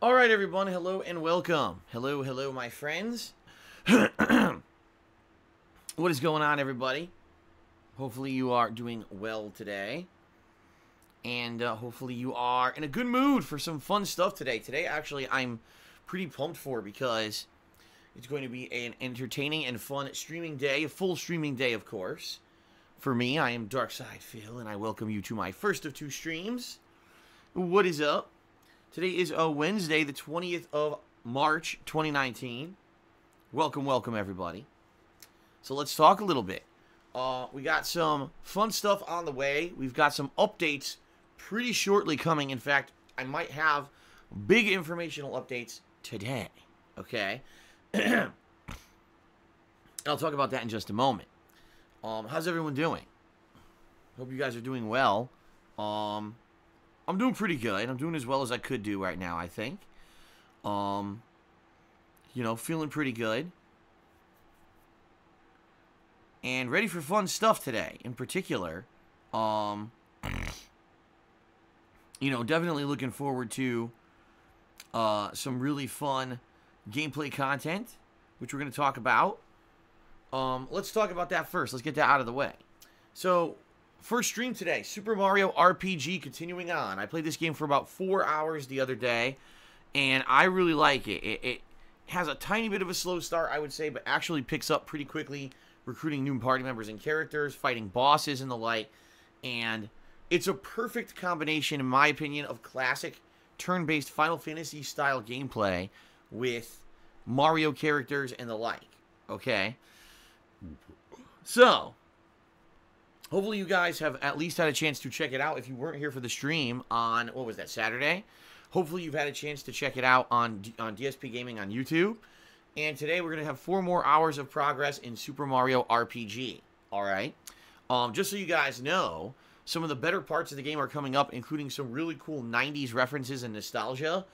All right, everyone. Hello and welcome. Hello, hello, my friends. What is going on, everybody? Hopefully you are doing well today. And hopefully you are in a good mood for some fun stuff today. Today, actually, I'm pretty pumped for because it's going to be an entertaining and fun streaming day. A full streaming day, of course. For me, I am Darkside Phil, and I welcome you to my first of two streams. What is up? Today is Wednesday, the 20th of March, 2019. Welcome, welcome, everybody. So let's talk a little bit. We got some fun stuff on the way. We've got some updates pretty shortly coming. In fact, I might have big informational updates today. Okay? I'll talk about that in just a moment. How's everyone doing? Hope you guys are doing well. I'm doing pretty good. I'm doing as well as I could do right now, I think. You know, feeling pretty good. And ready for fun stuff today. In particular, you know, definitely looking forward to some really fun gameplay content, which we're going to talk about. Let's talk about that first. Let's get that out of the way. So, first stream today, Super Mario RPG continuing on. I played this game for about 4 hours the other day, and I really like it. It has a tiny bit of a slow start, I would say, but actually picks up pretty quickly, recruiting new party members and characters, fighting bosses and the like, and it's a perfect combination, in my opinion, of classic turn-based Final Fantasy-style gameplay with Mario characters and the like, okay? So, hopefully you guys have at least had a chance to check it out. If you weren't here for the stream on, what was that, Saturday? Hopefully you've had a chance to check it out on DSPGaming on YouTube. And today we're going to have 4 more hours of progress in Super Mario RPG. Alright? Just so you guys know, some of the better parts of the game are coming up, including some really cool 90s references and nostalgia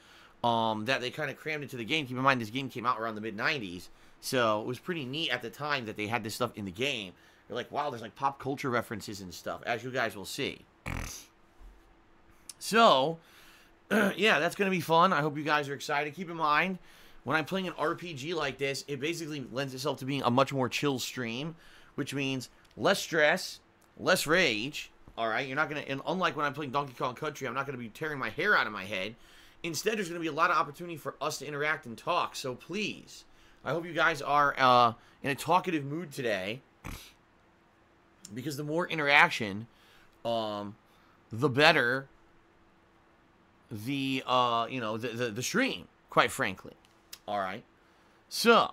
that they kind of crammed into the game. Keep in mind, this game came out around the mid-90s, so it was pretty neat at the time that they had this stuff in the game. You're like, wow, there's like pop culture references and stuff, as you guys will see. So, yeah, that's going to be fun. I hope you guys are excited. Keep in mind, when I'm playing an RPG like this, it basically lends itself to being a much more chill stream, which means less stress, less rage, alright? You're not going to, and unlike when I'm playing Donkey Kong Country, I'm not going to be tearing my hair out of my head. Instead, there's going to be a lot of opportunity for us to interact and talk, so please, I hope you guys are in a talkative mood today, because the more interaction, the better the, you know, the stream, quite frankly. Alright? So,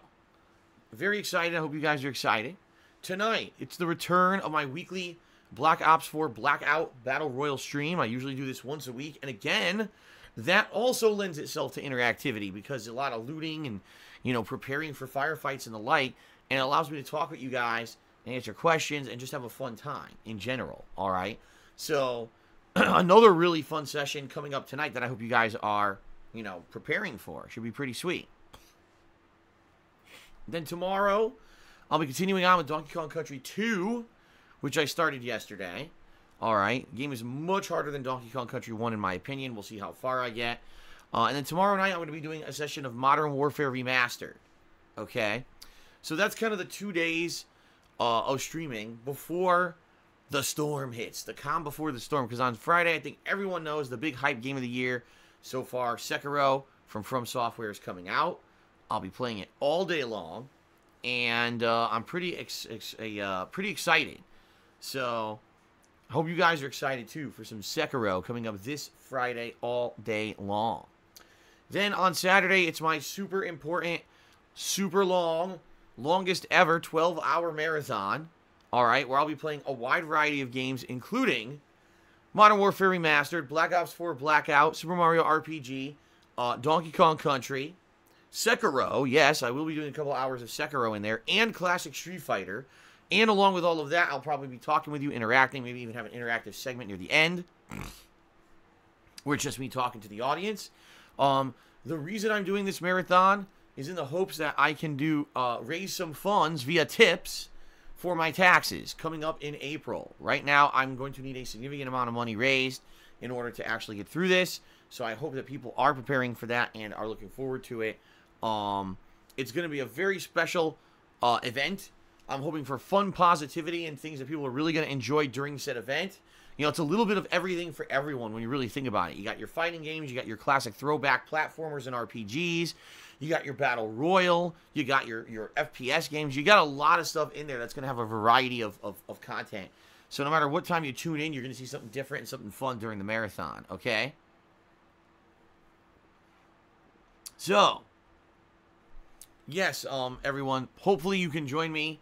very excited. I hope you guys are excited. Tonight, it's the return of my weekly Black Ops 4 Blackout Battle Royal stream. I usually do this once a week. And again, that also lends itself to interactivity because a lot of looting and, you know, preparing for firefights and the like. And it allows me to talk with you guys and answer questions and just have a fun time in general. Alright? So, another really fun session coming up tonight that I hope you guys are, you know, preparing for. Should be pretty sweet. Then tomorrow, I'll be continuing on with Donkey Kong Country 2, which I started yesterday. Alright, the game is much harder than Donkey Kong Country 1 in my opinion. We'll see how far I get. And then tomorrow night, I'm going to be doing a session of Modern Warfare Remastered. Okay? So that's kind of the 2 days of streaming before the storm hits. The calm before the storm. Because on Friday, I think everyone knows the big hype game of the year so far, Sekiro from Software is coming out. I'll be playing it all day long, and I'm pretty excited. So, I hope you guys are excited too for some Sekiro coming up this Friday all day long. Then on Saturday, it's my super important, super long, longest ever 12-hour marathon. Alright, where I'll be playing a wide variety of games, including Modern Warfare Remastered, Black Ops 4 Blackout, Super Mario RPG, Donkey Kong Country, Sekiro, yes, I will be doing a couple hours of Sekiro in there, and Classic Street Fighter. And along with all of that, I'll probably be talking with you, interacting, maybe even have an interactive segment near the end, where it's just me talking to the audience. The reason I'm doing this marathon is in the hopes that I can do raise some funds via tips for my taxes coming up in April. Right now, I'm going to need a significant amount of money raised in order to actually get through this. So I hope that people are preparing for that and are looking forward to it. It's going to be a very special event. I'm hoping for fun positivity and things that people are really going to enjoy during said event. You know, it's a little bit of everything for everyone when you really think about it. You got your fighting games, you got your classic throwback platformers and RPGs, you got your Battle Royal, you got your FPS games. You got a lot of stuff in there that's going to have a variety of content. So no matter what time you tune in, you're going to see something different and something fun during the marathon, okay? So, yes, everyone, hopefully you can join me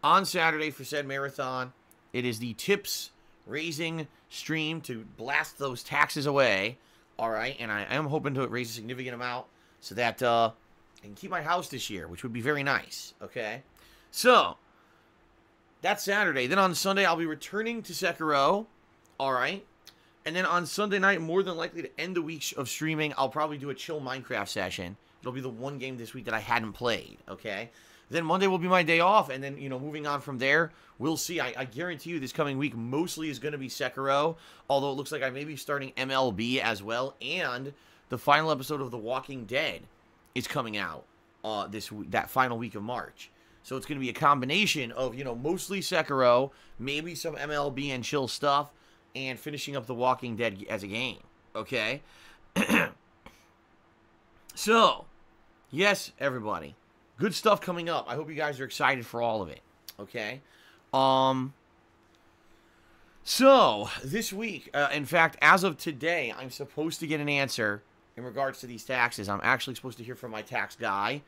on Saturday for said marathon. It is the tips raising stream to blast those taxes away, all right? And I am hoping to raise a significant amount so that I can keep my house this year, which would be very nice, okay? So, that's Saturday. Then on Sunday, I'll be returning to Sekiro, all right? And then on Sunday night, more than likely to end the week of streaming, I'll probably do a chill Minecraft session. It'll be the one game this week that I hadn't played, okay? Then Monday will be my day off, and then, you know, moving on from there, we'll see. I guarantee you this coming week mostly is going to be Sekiro, although it looks like I may be starting MLB as well, and the final episode of The Walking Dead is coming out that final week of March. So it's going to be a combination of, you know, mostly Sekiro, maybe some MLB and chill stuff, and finishing up The Walking Dead as a game, okay? So, yes, everybody. Good stuff coming up. I hope you guys are excited for all of it, okay? So, this week, in fact, as of today, I'm supposed to get an answer in regards to these taxes. I'm actually supposed to hear from my tax guy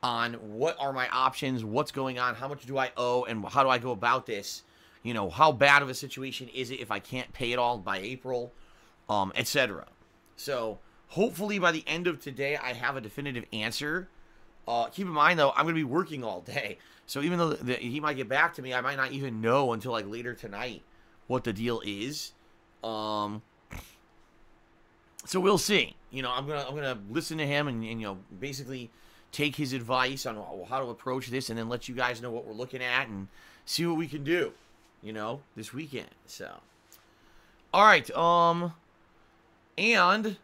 on what are my options, what's going on, how much do I owe, and how do I go about this? You know, how bad of a situation is it if I can't pay it all by April, etc. So, hopefully by the end of today, I have a definitive answer. Keep in mind, though, I'm going to be working all day. So even though he might get back to me, I might not even know until, like, later tonight what the deal is. So we'll see. You know, I'm gonna listen to him and, you know, basically take his advice on how to approach this and then let you guys know what we're looking at and see what we can do, you know, this weekend. So, all right. And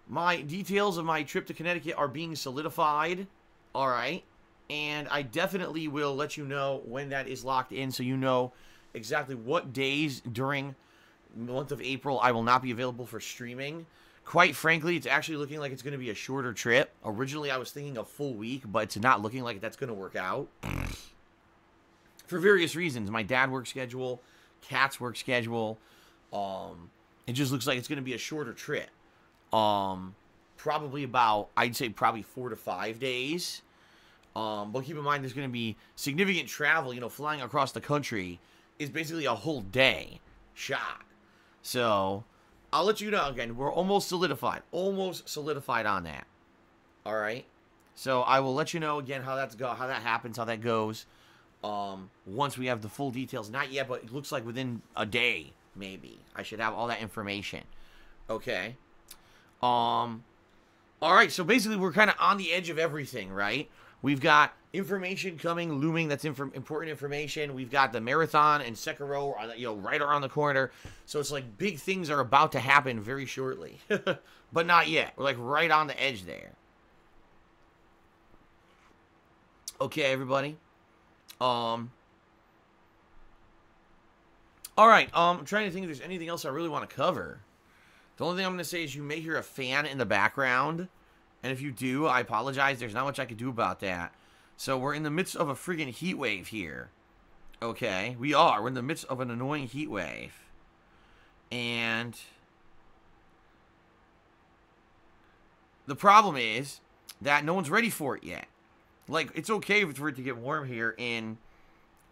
my details of my trip to Connecticut are being solidified. All right. And I definitely will let you know when that is locked in so you know exactly what days during the month of April I will not be available for streaming. Quite frankly, it's actually looking like it's going to be a shorter trip. Originally, I was thinking a full week, but it's not looking like that's going to work out. For various reasons. My dad work schedule, Kat's work schedule. It just looks like it's going to be a shorter trip. Probably about, I'd say probably 4 to 5 days. But keep in mind, there's going to be significant travel. You know, flying across the country is basically a whole day shot. So, I'll let you know. Again, we're almost solidified. Almost solidified on that. All right? So, I will let you know again how that happens, how that goes. Once we have the full details. Not yet, but it looks like within a day, maybe. I should have all that information. Okay? All right, so basically we're kind of on the edge of everything, right? We've got information coming, looming, that's important information. We've got the marathon and Sekiro, you know, right around the corner. So it's like big things are about to happen very shortly. But not yet. We're like right on the edge there. Okay, everybody. All right, I'm trying to think if there's anything else I really want to cover. The only thing I'm going to say is you may hear a fan in the background. And if you do, I apologize. There's not much I could do about that. So we're in the midst of a friggin' heat wave here. Okay, we are. We're in the midst of an annoying heat wave. And the problem is that no one's ready for it yet. Like, it's okay for it to get warm here in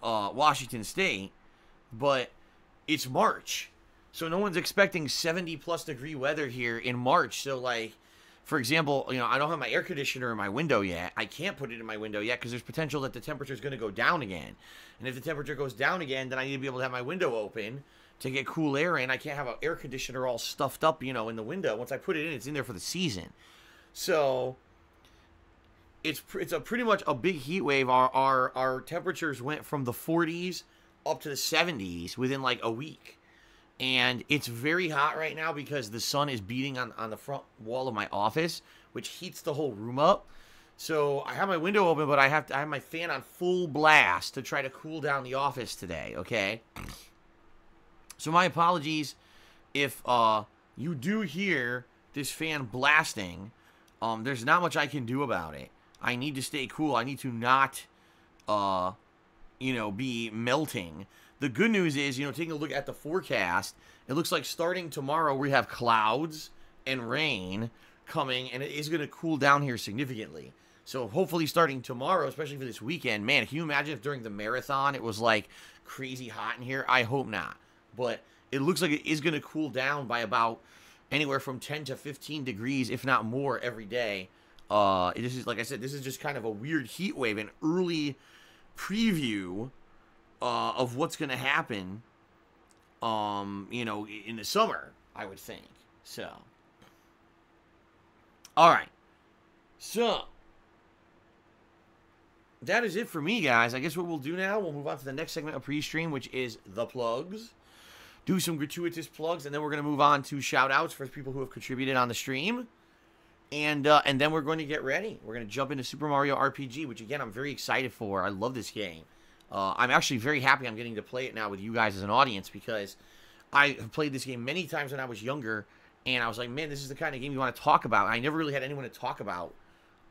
Washington State, but it's March. So no one's expecting 70-plus degree weather here in March. So, like, for example, you know, I don't have my air conditioner in my window yet. I can't put it in my window yet because there's potential that the temperature is going to go down again. And if the temperature goes down again, then I need to be able to have my window open to get cool air in. I can't have an air conditioner all stuffed up, you know, in the window. Once I put it in, it's in there for the season. So it's pretty much a big heat wave. Our temperatures went from the 40s up to the 70s within like a week. And it's very hot right now because the sun is beating on the front wall of my office, which heats the whole room up. So I have my window open, but I have my fan on full blast to try to cool down the office today, okay? So my apologies if you do hear this fan blasting. There's not much I can do about it. I need to stay cool. I need to not, be melting. The good news is, taking a look at the forecast, it looks like starting tomorrow we have clouds and rain coming, and it is going to cool down here significantly. So hopefully starting tomorrow, especially for this weekend, man, can you imagine if during the marathon it was like crazy hot in here? I hope not. But it looks like it is going to cool down by about anywhere from 10 to 15 degrees, if not more, every day. This is, like I said, this is just kind of a weird heat wave, an early preview of what's going to happen, in the summer, I would think. So, all right. So, that is it for me, guys. I guess what we'll do now, we'll move on to the next segment of pre-stream, which is the plugs. Do some gratuitous plugs, and then we're going to move on to shout-outs for people who have contributed on the stream. And then we're going to get ready. We're going to jump into Super Mario RPG, which, again, I'm very excited for. I love this game. I'm actually very happy I'm getting to play it now with you guys as an audience, because I have played this game many times when I was younger, and I was like, man, this is the kind of game you want to talk about. And I never really had anyone to talk about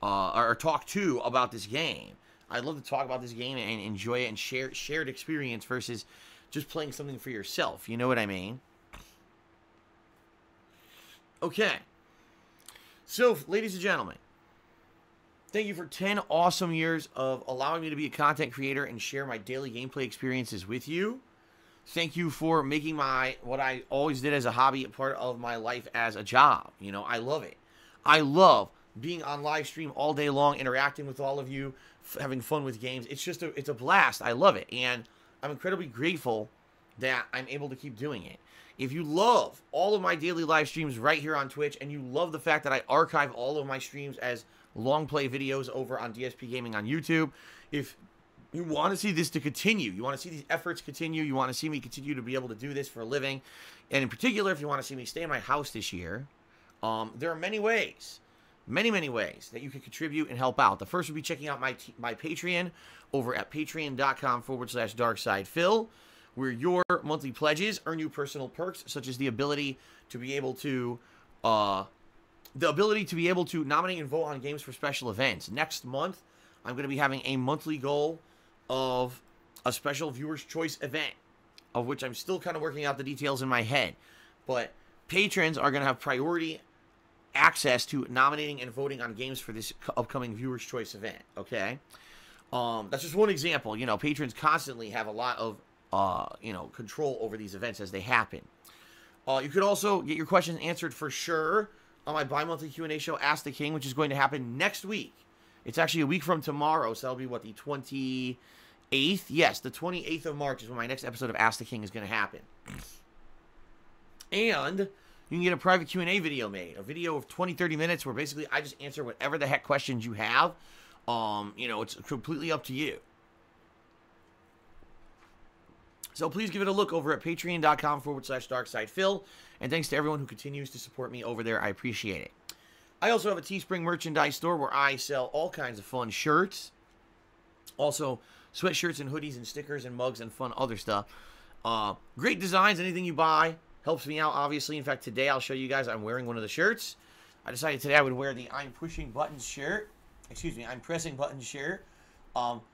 or talk to about this game. I'd love to talk about this game and enjoy it and shared experience versus just playing something for yourself. You know what I mean? Okay. So, ladies and gentlemen, thank you for 10 awesome years of allowing me to be a content creator and share my daily gameplay experiences with you. Thank you for making what I always did as a hobby a part of my life as a job. I love it. I love being on live stream all day long, interacting with all of you, having fun with games. It's a blast. I love it. And I'm incredibly grateful that I'm able to keep doing it. If you love all of my daily live streams right here on Twitch, and you love the fact that I archive all of my streams as long play videos over on DSPGaming on YouTube, if you want to see this to continue, you want to see these efforts continue, you want to see me continue to be able to do this for a living, and in particular, if you want to see me stay in my house this year, there are many ways. Many ways that you can contribute and help out. The first would be checking out my Patreon over at patreon.com/darksidefil, where your monthly pledges earn you personal perks, such as the ability to be able to nominate and vote on games for special events. Next month, I'm going to be having a monthly goal of a special Viewer's Choice event, of which I'm still kind of working out the details in my head. But patrons are going to have priority access to nominating and voting on games for this upcoming Viewer's Choice event, okay? That's just one example. Patrons constantly have a lot of, control over these events as they happen. You could also get your questions answered for sure on my bi-monthly Q&A show, Ask the King, which is going to happen next week. It's actually a week from tomorrow, so that'll be, the 28th? Yes, the 28th of March is when my next episode of Ask the King is going to happen. And you can get a private Q&A video made, a video of 20-30 minutes where basically I just answer whatever the heck questions you have. It's completely up to you. So please give it a look over at patreon.com/darksidefil. And thanks to everyone who continues to support me over there. I appreciate it. I also have a Teespring merchandise store where I sell all kinds of fun shirts. Also, sweatshirts and hoodies and stickers and mugs and fun other stuff. Great designs. Anything you buy helps me out, obviously. In fact, today I'll show you guys I'm wearing one of the shirts. I decided today I would wear the I'm Pushing Buttons shirt. Excuse me, I'm Pressing Buttons shirt.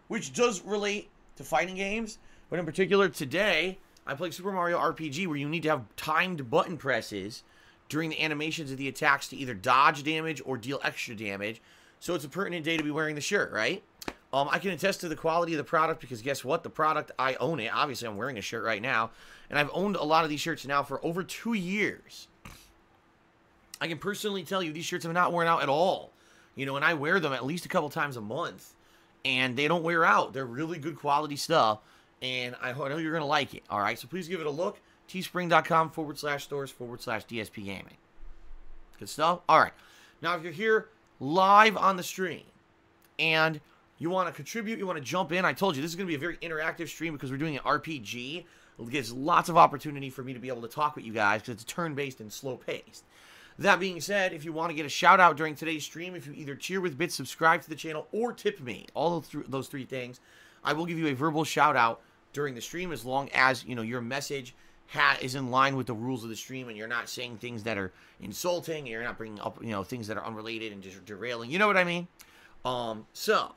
Which does relate to fighting games. But in particular, today, I play Super Mario RPG, where you need to have timed button presses during the animations of the attacks to either dodge damage or deal extra damage. So it's a pertinent day to be wearing the shirt, right? I can attest to the quality of the product because guess what? The product, I own it. Obviously, I'm wearing a shirt right now. And I've owned a lot of these shirts now for over 2 years. I can personally tell you these shirts have not worn out at all. And I wear them at least a couple times a month. And they don't wear out. They're really good quality stuff. And I know you're going to like it. All right, so please give it a look. teespring.com/stores/DSPGaming. Good stuff? All right. Now, if you're here live on the stream and you want to contribute, you want to jump in, I told you this is going to be a very interactive stream because we're doing an RPG. It gives lots of opportunity for me to be able to talk with you guys because it's turn-based and slow-paced. That being said, if you want to get a shout-out during today's stream, if you either cheer with bits, subscribe to the channel, or tip me, all of those three things, I will give you a verbal shout-out during the stream as long as, you know, your message is in line with the rules of the stream and you're not saying things that are insulting and you're not bringing up, you know, things that are unrelated and just derailing. You know what I mean? So,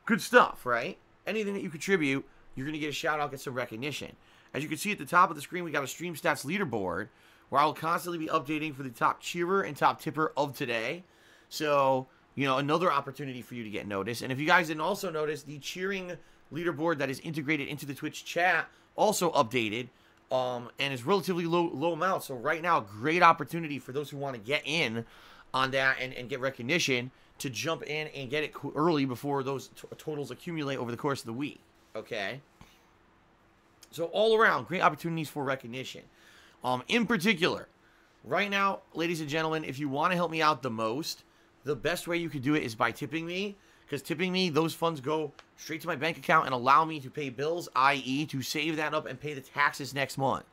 good stuff, right? Anything that you contribute, you're going to get a shout-out, get some recognition. As you can see at the top of the screen, we got a Stream Stats leaderboard where I will constantly be updating for the top cheerer and top tipper of today. So, you know, another opportunity for you to get noticed. And if you guys didn't also notice, the cheering leaderboard that is integrated into the Twitch chat also updated and is relatively low amount. So right now, great opportunity for those who want to get in on that and get recognition to jump in and get it early before those totals accumulate over the course of the week. Okay? So all around, great opportunities for recognition. In particular, right now, ladies and gentlemen, if you want to help me out the most, the best way you could do it is by tipping me. Because tipping me, those funds go straight to my bank account and allow me to pay bills, i.e. to save that up and pay the taxes next month.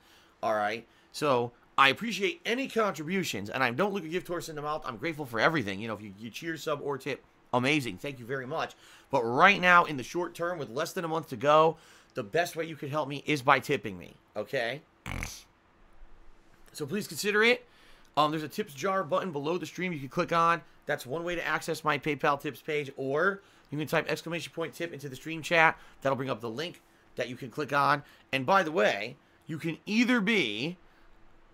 Alright? So, I appreciate any contributions, and I don't look a gift horse in the mouth. I'm grateful for everything. You know, if you cheer, sub, or tip, amazing. Thank you very much. But right now, in the short term, with less than a month to go, the best way you could help me is by tipping me. Okay? So please consider it. There's a tips jar button below the stream you can click on. That's one way to access my PayPal tips page, or you can type !tip into the stream chat. That'll bring up the link that you can click on. And by the way, you can either be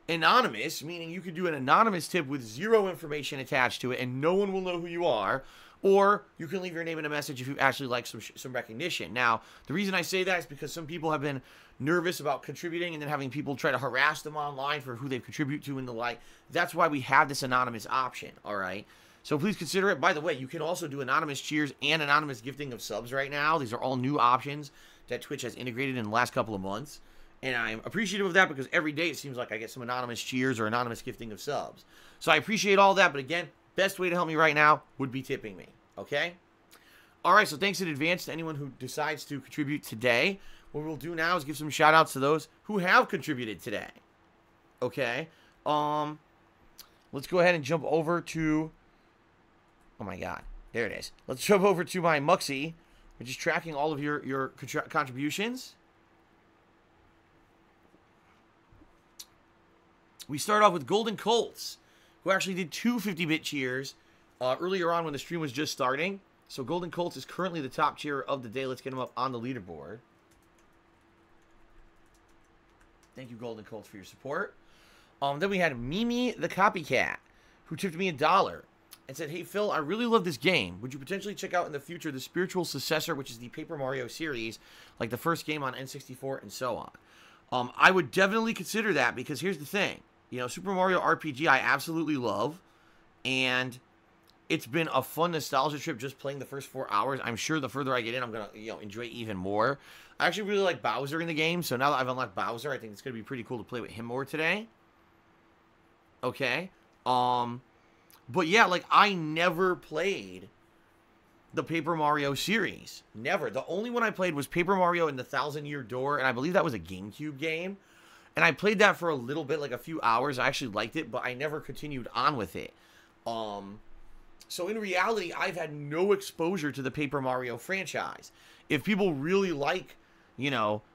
anonymous, meaning you could do an anonymous tip with zero information attached to it and no one will know who you are, or you can leave your name in a message if you actually like some recognition. Now, the reason I say that is because some people have been nervous about contributing and then having people try to harass them online for who they contribute to and the like. That's why we have this anonymous option, all right? So please consider it. By the way, you can also do anonymous cheers and anonymous gifting of subs right now. These are all new options that Twitch has integrated in the last couple of months. And I'm appreciative of that because every day it seems like I get some anonymous cheers or anonymous gifting of subs. So I appreciate all that. But again, best way to help me right now would be tipping me. Okay? All right, so thanks in advance to anyone who decides to contribute today. What we'll do now is give some shout-outs to those who have contributed today. Okay? Let's go ahead and jump over to... Oh my god. There it is. Let's jump over to my Muxie, which is tracking all of your contributions. We start off with Golden Colts, who actually did two 50-bit cheers earlier on when the stream was just starting. So Golden Colts is currently the top cheerer of the day. Let's get him up on the leaderboard. Thank you, Golden Colts, for your support. Then we had Mimi the Copycat, who tipped me $1 and said, "Hey, Phil, I really love this game. Would you potentially check out in the future the spiritual successor, which is the Paper Mario series, like the first game on N64 and so on?" I would definitely consider that because here's the thing. You know, Super Mario RPG I absolutely love, and it's been a fun nostalgia trip just playing the first 4 hours. I'm sure the further I get in, I'm going to, enjoy it even more. I actually really like Bowser in the game, so now that I've unlocked Bowser, I think it's going to be pretty cool to play with him more today. Okay. But yeah, like, I never played the Paper Mario series. Never. The only one I played was Paper Mario and the Thousand Year Door, and I believe that was a GameCube game. And I played that for a little bit, like a few hours. I actually liked it, but I never continued on with it. So in reality, I've had no exposure to the Paper Mario franchise. If people really like,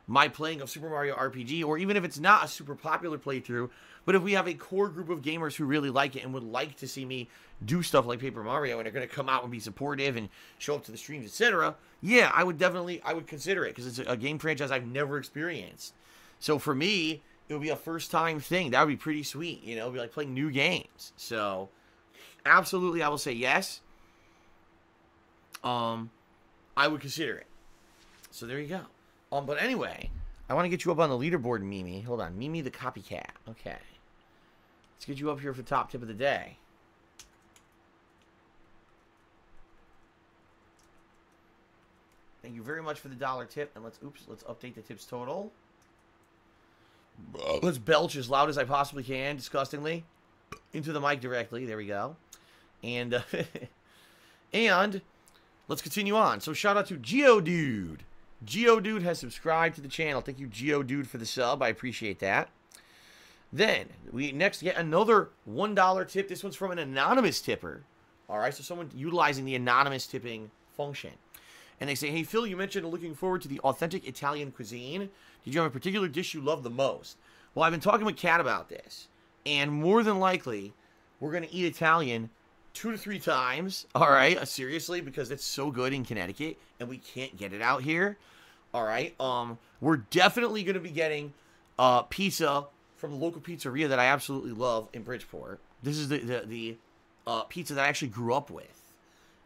my playing of Super Mario RPG, or even if it's not a super popular playthrough, but if we have a core group of gamers who really like it and would like to see me do stuff like Paper Mario and are going to come out and be supportive and show up to the streams, etc., yeah, I would consider it because it's a game franchise I've never experienced. So for me, it would be a first-time thing. That would be pretty sweet. It would be like playing new games. So, absolutely, I will say yes. I would consider it. So there you go. But anyway, I want to get you up on the leaderboard, Mimi. Hold on. Mimi the Copycat. Okay. Let's get you up here for the top tip of the day. Thank you very much for the $1 tip. And let's update the tips total. Let's belch as loud as I possibly can, disgustingly, into the mic directly. There we go. And and let's continue on. So shout out to Geodude. Geodude has subscribed to the channel. Thank you, Geodude, for the sub. I appreciate that. Then, we next get another $1 tip. This one's from an anonymous tipper. All right, so someone utilizing the anonymous tipping function. And they say, hey, Phil, you mentioned looking forward to the authentic Italian cuisine. Did you have a particular dish you love the most? Well, I've been talking with Kat about this. And more than likely, we're going to eat Italian 2 to 3 times. All right, seriously, because it's so good in Connecticut. And we can't get it out here. All right, we're definitely going to be getting pizza from the local pizzeria that I absolutely love in Bridgeport. This is the pizza that I actually grew up with.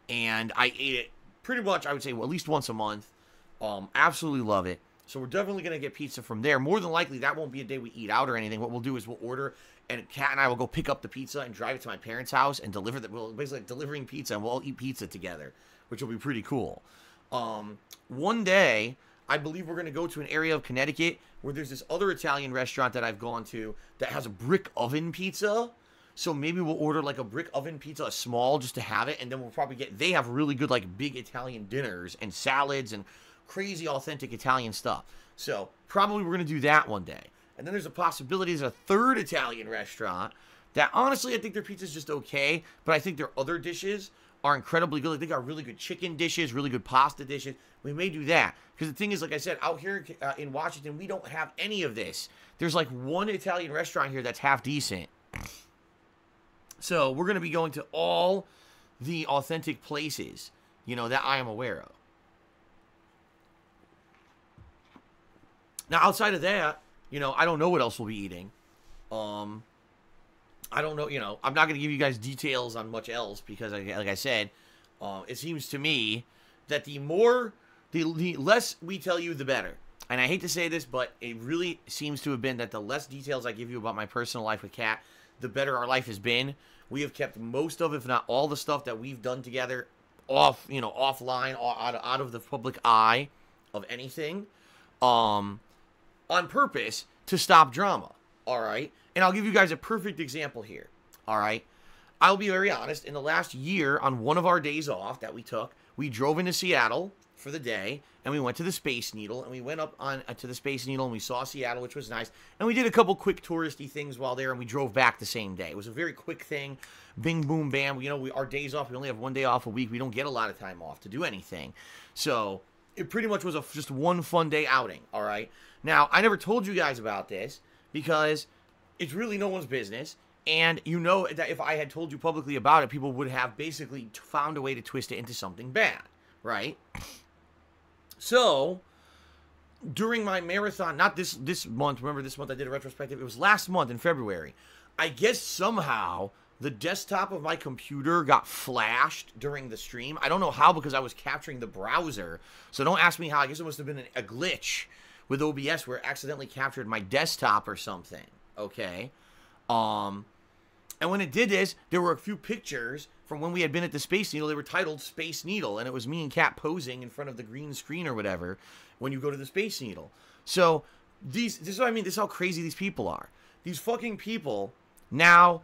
And I ate it pretty much, I would say, well, at least once a month. Absolutely love it. So we're definitely going to get pizza from there. More than likely, that won't be a day we eat out or anything. What we'll do is we'll order, and Kat and I will go pick up the pizza and drive it to my parents' house and deliver that. We'll basically like delivering pizza, and we'll all eat pizza together, which will be pretty cool. One day, I believe we're going to go to an area of Connecticut where there's this other Italian restaurant that I've gone to that has a brick oven pizza. So maybe we'll order like a brick oven pizza, a small, just to have it. And then we'll probably get, they have really good like big Italian dinners and salads and crazy authentic Italian stuff. So probably we're going to do that one day. And then there's a possibility there's a third Italian restaurant that honestly I think their pizza's just okay. But I think their other dishes are incredibly good. Like they got really good chicken dishes, really good pasta dishes. We may do that. Because the thing is, like I said, out here in Washington, we don't have any of this. There's like one Italian restaurant here that's half decent. So we're going to be going to all the authentic places, you know, that I am aware of. Now, outside of that, you know, I don't know what else we'll be eating. I don't know, you know, I'm not going to give you guys details on much else because, like I said, it seems to me that the less we tell you, the better. And I hate to say this, but it really seems to have been that the less details I give you about my personal life with Kat, the better our life has been. We have kept most of, if not all, the stuff that we've done together off, you know, offline, out of the public eye of anything, on purpose to stop drama. All right, and I'll give you guys a perfect example here. All right, I'll be very honest. In the last year, on one of our days off that we took, we drove into Seattle for the day, and we went to the Space Needle, and we went up on to the Space Needle, and we saw Seattle, which was nice, and we did a couple quick touristy things while there, and we drove back the same day. It was a very quick thing, bing, boom, bam. You know, our days off, we only have one day off a week. We don't get a lot of time off to do anything, so it pretty much was just one fun day outing, all right? Now, I never told you guys about this because it's really no one's business, and you know that if I had told you publicly about it, people would have basically found a way to twist it into something bad, right? So, during my marathon, not this month, remember this month I did a retrospective, it was last month in February. I guess somehow the desktop of my computer got flashed during the stream. I don't know how because I was capturing the browser. So don't ask me how. I guess it must have been a glitch with OBS where it accidentally captured my desktop or something. Okay. And when it did this, there were a few pictures from when we had been at the Space Needle. They were titled Space Needle, and it was me and Kat posing in front of the green screen or whatever when you go to the Space Needle. So, this is what I mean. This is how crazy these people are. These fucking people now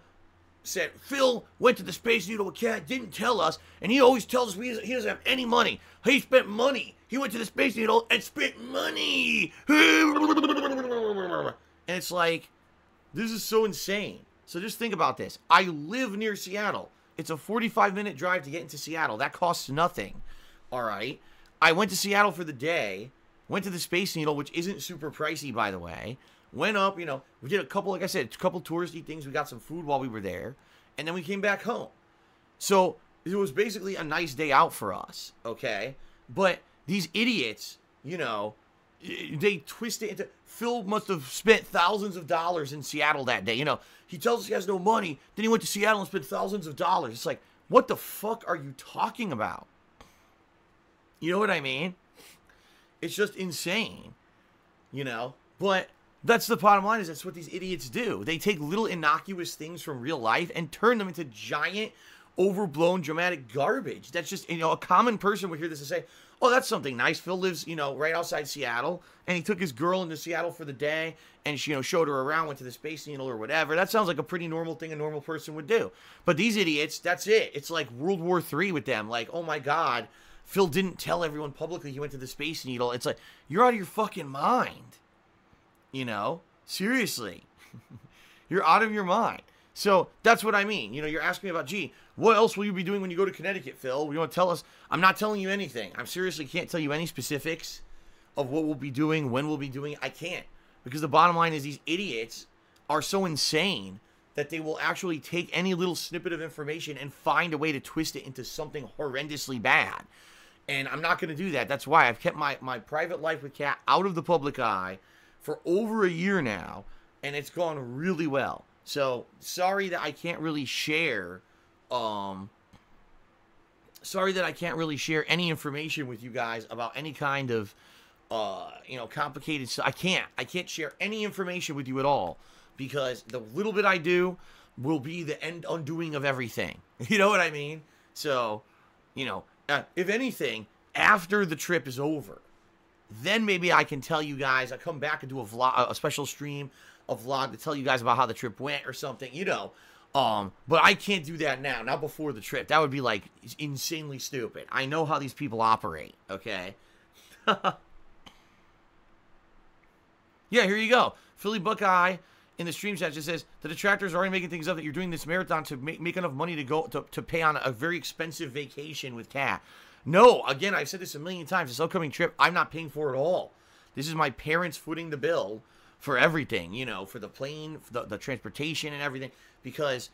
said, Phil went to the Space Needle with Kat, didn't tell us, and he always tells us he doesn't have any money. He spent money. He went to the Space Needle and spent money. And it's like, this is so insane. So just think about this. I live near Seattle. It's a 45-minute drive to get into Seattle. That costs nothing. All right. I went to Seattle for the day. Went to the Space Needle, which isn't super pricey, by the way. Went up, you know, we did a couple, like I said, a couple touristy things. We got some food while we were there. And then we came back home. So it was basically a nice day out for us. Okay. But these idiots, you know, they twist it into, Phil must have spent thousands of dollars in Seattle that day. You know, he tells us he has no money. Then he went to Seattle and spent thousands of dollars. It's like, what the fuck are you talking about? You know what I mean? It's just insane, you know? But that's the bottom line, is that's what these idiots do. They take little innocuous things from real life and turn them into giant, overblown, dramatic garbage. That's just, you know, a common person would hear this and say, oh, that's something nice. Phil lives, you know, right outside Seattle, and he took his girl into Seattle for the day, and she, you know, showed her around, went to the Space Needle or whatever. That sounds like a pretty normal thing a normal person would do. But these idiots, that's it. It's like World War III with them. Like, oh my God, Phil didn't tell everyone publicly he went to the Space Needle. It's like, you're out of your fucking mind. You know? Seriously. You're out of your mind. So that's what I mean. You know, you're asking me about, gee, what else will you be doing when you go to Connecticut, Phil? You want to tell us? I'm not telling you anything. I seriously can't tell you any specifics of what we'll be doing, when we'll be doing it. I can't. Because the bottom line is these idiots are so insane that they will actually take any little snippet of information and find a way to twist it into something horrendously bad. And I'm not going to do that. That's why I've kept my private life with Kat out of the public eye for over a year now, and it's gone really well. So, sorry that I can't really share, any information with you guys about any kind of, complicated stuff. I can't share any information with you at all, because the little bit I do will be the undoing of everything. You know what I mean? So, if anything, after the trip is over, then maybe I can tell you guys, I come back and do a vlog, a special stream, a vlog to tell you guys about how the trip went or something, but I can't do that now, not before the trip. That would be, like, insanely stupid. I know how these people operate, okay? Yeah, here you go. Philly Buckeye in the stream chat just says, the detractors are already making things up that you're doing this marathon to make enough money to go to pay on a very expensive vacation with Kat. No, again, I've said this a million times. This upcoming trip, I'm not paying for at all. This is my parents footing the bill for everything, for the plane, for the transportation and everything, because,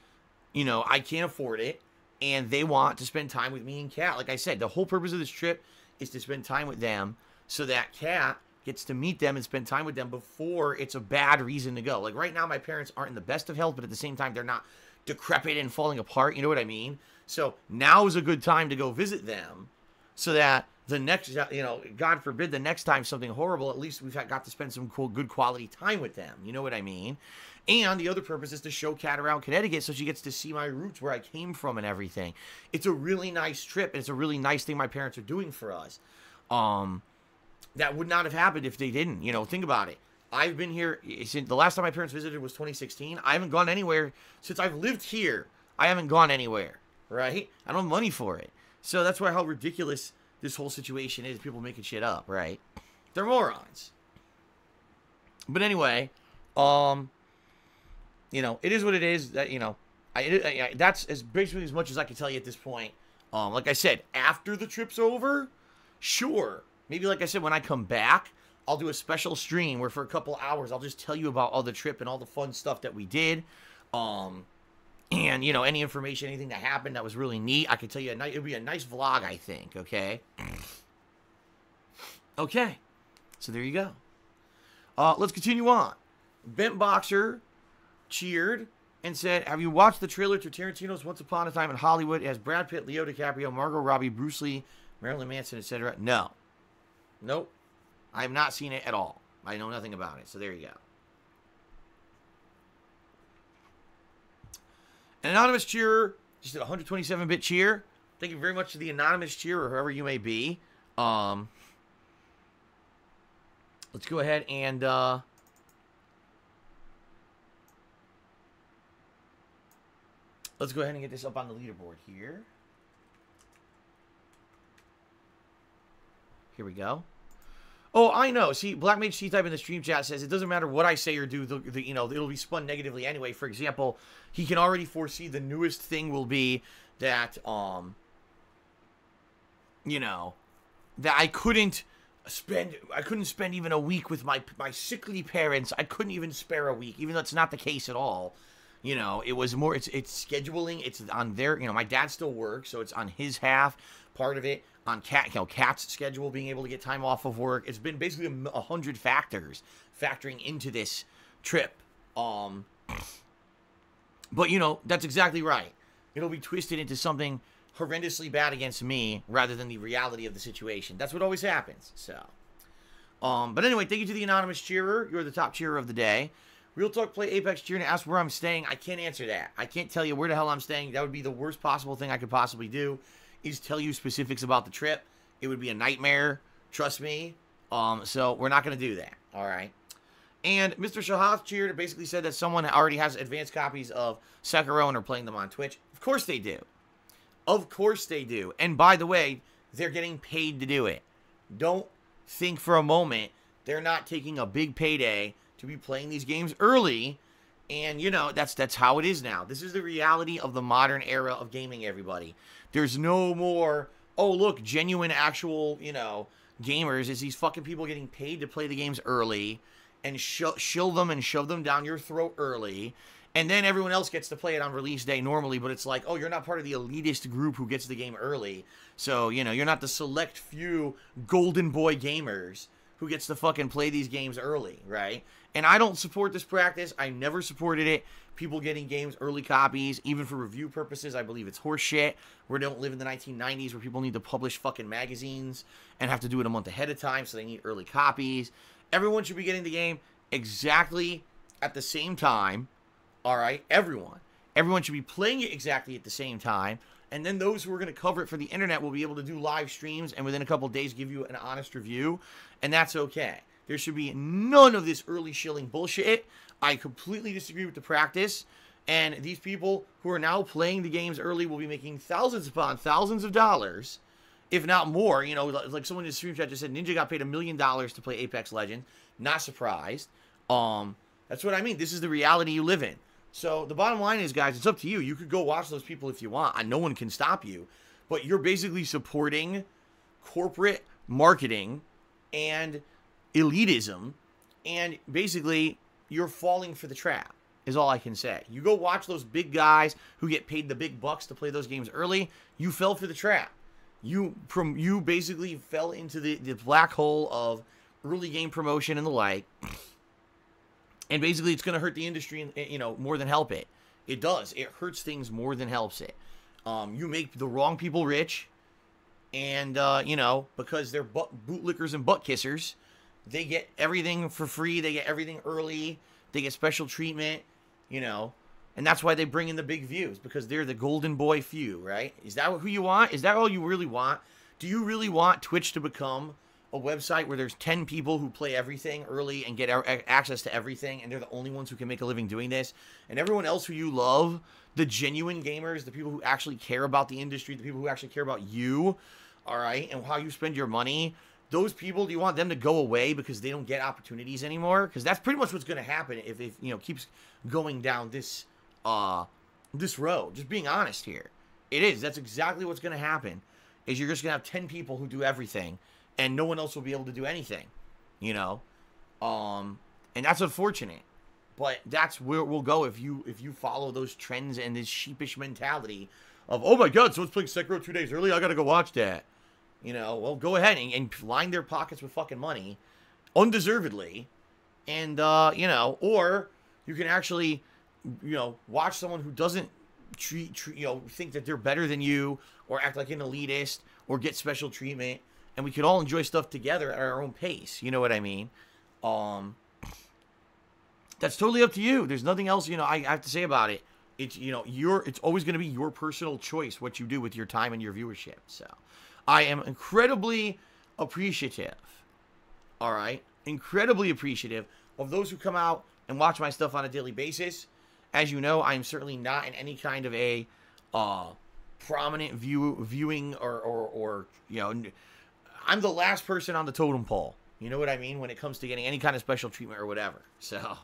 I can't afford it, and they want to spend time with me and Kat. Like I said, the whole purpose of this trip is to spend time with them so that Kat gets to meet them and spend time with them before it's a bad reason to go. Like, right now, my parents aren't in the best of health, but at the same time, they're not decrepit and falling apart. You know what I mean? So now is a good time to go visit them so that the next, God forbid, the next time something horrible, at least we've got to spend some good quality time with them. You know what I mean? And the other purpose is to show Kat around Connecticut so she gets to see my roots, where I came from and everything. It's a really nice trip, and it's a really nice thing my parents are doing for us. That would not have happened if they didn't. Think about it. I've been here since the last time my parents visited was 2016. I haven't gone anywhere since I've lived here. I haven't gone anywhere, right? I don't have money for it. So that's why how ridiculous this whole situation is. People making shit up, right? They're morons. But anyway, it is what it is. That that's basically as much as I can tell you at this point. Like I said, after the trip's over, sure. Maybe, like I said, when I come back, I'll do a special stream where for a couple hours I'll just tell you about all the trip and all the fun stuff that we did. And, any information, anything that happened that was really neat, I can tell you it'll be a nice vlog, I think, okay? Okay. So there you go. Let's continue on. Bent Boxer cheered and said, have you watched the trailer to Tarantino's Once Upon a Time in Hollywood? It has Brad Pitt, Leo DiCaprio, Margot Robbie, Bruce Lee, Marilyn Manson, etc. No. Nope. I have not seen it at all. I know nothing about it. So there you go. An anonymous cheerer just did a 127-bit cheer. Thank you very much to the anonymous cheerer, whoever you may be. Let's go ahead and get this up on the leaderboard here. Here we go. Oh, I know. See, Black Mage C-Type in the stream chat says it doesn't matter what I say or do, it'll be spun negatively anyway. For example, he can already foresee the newest thing will be that, that I couldn't spend even a week with my sickly parents. I couldn't even spare a week, even though it's not the case at all. It was more, it's scheduling. It's on their, my dad still works, so it's on his half, part of it. On Kat's schedule, being able to get time off of work. It's been basically 100 factors factoring into this trip. But, that's exactly right. It'll be twisted into something horrendously bad against me rather than the reality of the situation. That's what always happens. So, but anyway, thank you to the anonymous cheerer. You're the top cheerer of the day. Real Talk Play Apex cheering to ask where I'm staying. I can't answer that. I can't tell you where the hell I'm staying. That would be the worst possible thing I could possibly do. Is tell you specifics about the trip. It would be a nightmare, trust me. So we're not going to do that, all right? And Mr. Shahath cheered, basically said that someone already has advanced copies of Sekiro and are playing them on Twitch. Of course they do. Of course they do. And by the way, they're getting paid to do it. Don't think for a moment they're not taking a big payday to be playing these games early. And, you know, that's how it is now. This is the reality of the modern era of gaming, everybody. There's no more, oh, look, genuine, actual, you know, gamers. It's these fucking people getting paid to play the games early and shill them and shove them down your throat early. And then everyone else gets to play it on release day normally, but it's like, oh, you're not part of the elitist group who gets the game early. So, you know, you're not the select few golden boy gamers who gets to fucking play these games early, right? And I don't support this practice. I never supported it. People getting games early copies, even for review purposes, I believe it's horseshit. We don't live in the 1990s where people need to publish fucking magazines and have to do it a month ahead of time, so they need early copies. Everyone should be getting the game exactly at the same time. All right, everyone. Everyone should be playing it exactly at the same time. And then those who are going to cover it for the internet will be able to do live streams and within a couple of days give you an honest review. And that's okay. There should be none of this early shilling bullshit. I completely disagree with the practice. And these people who are now playing the games early will be making thousands upon thousands of dollars, if not more. You know, like someone in the stream chat just said, Ninja got paid $1 million to play Apex Legends. Not surprised. That's what I mean. This is the reality you live in. So the bottom line is, guys, it's up to you. You could go watch those people if you want. No one can stop you. But you're basically supporting corporate marketing and elitism. And basically, you're falling for the trap, is all I can say. You go watch those big guys who get paid the big bucks to play those games early. You fell for the trap. You basically fell into the black hole of early game promotion and the like. And basically, it's going to hurt the industry, you know, more than help it. It does. It hurts things more than helps it. You make the wrong people rich, and, you know, because they're bootlickers and butt kissers, they get everything for free. They get everything early. They get special treatment, you know, and that's why they bring in the big views, because they're the golden boy few, right? Is that who you want? Is that all you really want? Do you really want Twitch to become a website where there's 10 people who play everything early and get access to everything, and they're the only ones who can make a living doing this, and everyone else who you love, the genuine gamers, the people who actually care about the industry, the people who actually care about you, all right, and how you spend your money, those people, do you want them to go away because they don't get opportunities anymore? Because that's pretty much what's going to happen if you know, keeps going down this this road. Just being honest here. It is. That's exactly what's going to happen, is you're just going to have 10 people who do everything, and no one else will be able to do anything, you know? And that's unfortunate. But that's where we'll go if you follow those trends and this sheepish mentality of, oh my god, someone's playing Sekiro 2 days early, I gotta go watch that. You know, well, go ahead and line their pockets with fucking money, undeservedly, and, you know, or you can actually, you know, watch someone who doesn't you know, think that they're better than you, or act like an elitist, or get special treatment, and we can all enjoy stuff together at our own pace. You know what I mean? That's totally up to you. There's nothing else, you know, I have to say about it. It's, you know, it's always going to be your personal choice what you do with your time and your viewership. So I am incredibly appreciative, all right? Incredibly appreciative of those who come out and watch my stuff on a daily basis. As you know, I'm certainly not in any kind of a prominent viewing or, you know, I'm the last person on the totem pole. You know what I mean? When it comes to getting any kind of special treatment or whatever. So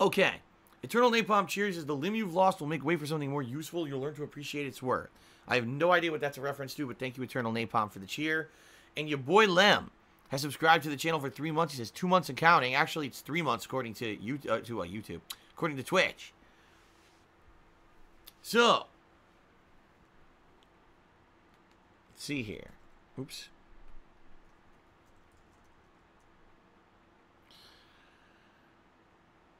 okay. Eternal Napalm cheers as the limb you've lost will make way for something more useful. You'll learn to appreciate its worth. I have no idea what that's a reference to, but thank you, Eternal Napalm, for the cheer. And your boy Lem has subscribed to the channel for 3 months. He says 2 months and counting. Actually, it's 3 months according to YouTube, according to Twitch. So let's see here. Oops.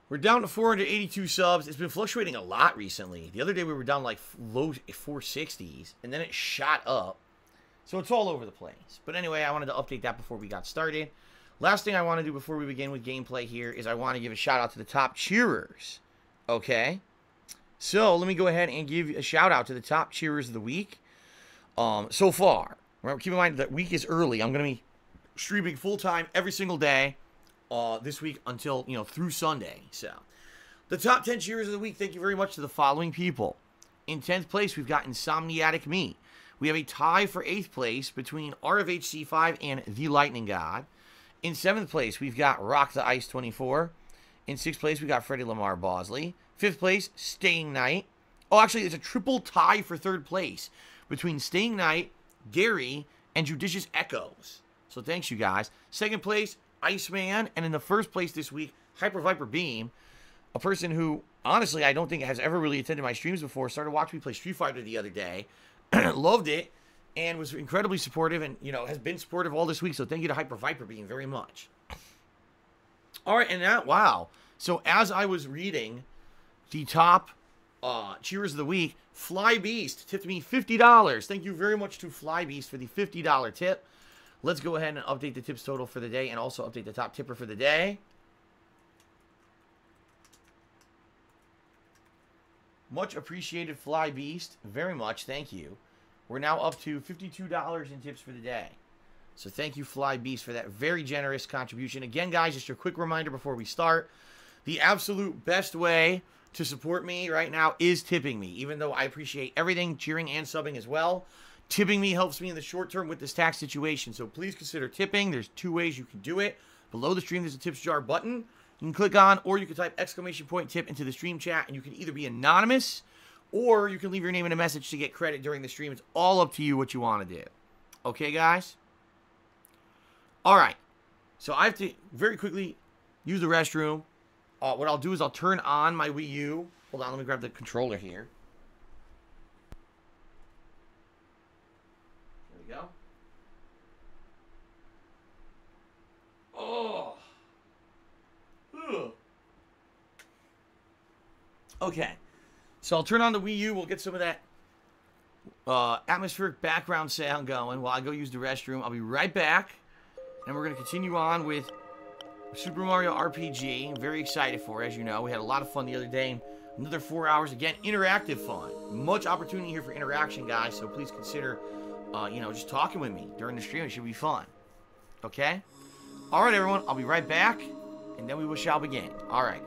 We're down to 482 subs. It's been fluctuating a lot recently. The other day we were down like low 460s, and then it shot up. So it's all over the place. But anyway, I wanted to update that before we got started. Last thing I want to do before we begin with gameplay here is I want to give a shout out to the top cheerers. Okay? So let me go ahead and give a shout out to the top cheerers of the week. So far. Remember, keep in mind that week is early. I'm going to be streaming full-time every single day this week until, you know, through Sunday. So, the top 10 cheerers of the week, thank you very much to the following people. In 10th place, we've got Insomniatic Me. We have a tie for 8th place between RFHC5 and The Lightning God. In 7th place, we've got Rock the Ice 24. In 6th place, we got Freddie Lamar Bosley. 5th place, Staying Night. Oh, actually, it's a triple tie for 3rd place between Staying Night, Gary, and Judicious Echoes. So thanks, you guys. 2nd place, Iceman. And in the 1st place this week, Hyper Viper Beam, a person who, honestly, I don't think has ever really attended my streams before, started watching me play Street Fighter the other day, loved it, and was incredibly supportive and, you know, has been supportive all this week. So thank you to Hyper Viper Beam very much. All right, and that, wow. So as I was reading the top cheers of the week, Fly Beast tipped me $50. Thank you very much to Fly Beast for the $50 tip. Let's go ahead and update the tips total for the day and also update the top tipper for the day. Much appreciated, Fly Beast. Very much. Thank you. We're now up to $52 in tips for the day. So thank you, Fly Beast, for that very generous contribution. Again, guys, just a quick reminder before we start. The absolute best way to support me right now is tipping me. Even though I appreciate everything, cheering and subbing as well, tipping me helps me in the short term with this tax situation. So please consider tipping. There's 2 ways you can do it. Below the stream, there's a tips jar button you can click on, or you can type !tip into the stream chat, and you can either be anonymous, or you can leave your name in a message to get credit during the stream. It's all up to you what you want to do. Okay, guys? All right. So I have to very quickly use the restroom. What I'll do is I'll turn on my Wii U. Hold on, let me grab the controller here. There we go. Oh. Ugh. Okay. So I'll turn on the Wii U. We'll get some of that atmospheric background sound going while I go use the restroom. I'll be right back. And we're going to continue on with Super Mario RPG. I'm very excited for it, as you know. We had a lot of fun the other day. Another 4 hours. Again, interactive fun. Much opportunity here for interaction, guys. So please consider, you know, just talking with me during the stream. It should be fun. Okay? All right, everyone. I'll be right back. And then we shall begin. All right.